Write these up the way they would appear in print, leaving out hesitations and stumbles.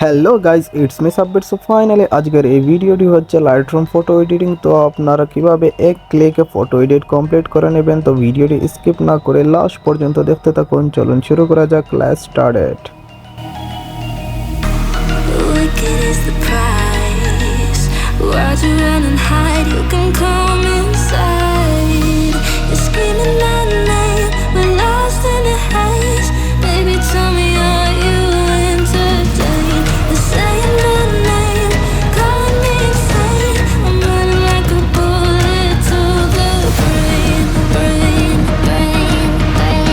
Hello guys, it's me Sabbir. So finally আজকের এই ভিডিওটি হচ্ছে লাইটরুম ফটো এডিটিং। তো আপনারা কিভাবে এক ক্লিকে ফটো এডিট কমপ্লিট করে নেবেন, তো ভিডিওটি স্কিপ না করে লাস্ট পর্যন্ত দেখতে থাকুন। চলুন শুরু করা যাক। Let's start. Wicked is the price. Why'd you run and hide? You can come inside. You're screaming at night. We're lost in the haze. Baby, tell me, are you entertained? You're saying my name, calling me insane. I'm running like a bullet to the brain, brain, brain, brain.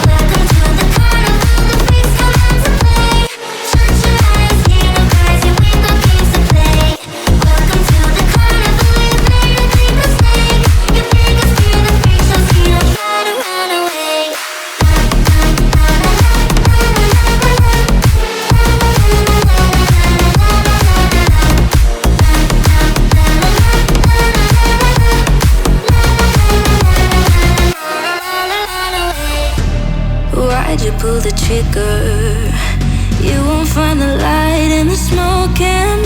Welcome to the carnival, the freaks come out to play. Shut your eyes, hear the birds, your window games to play. Welcome to the carnival, you made a big mistake. Your biggest fear, the freak show, see, don't try to run away. Why'd you pull the trigger? You won't find the light in the smoke and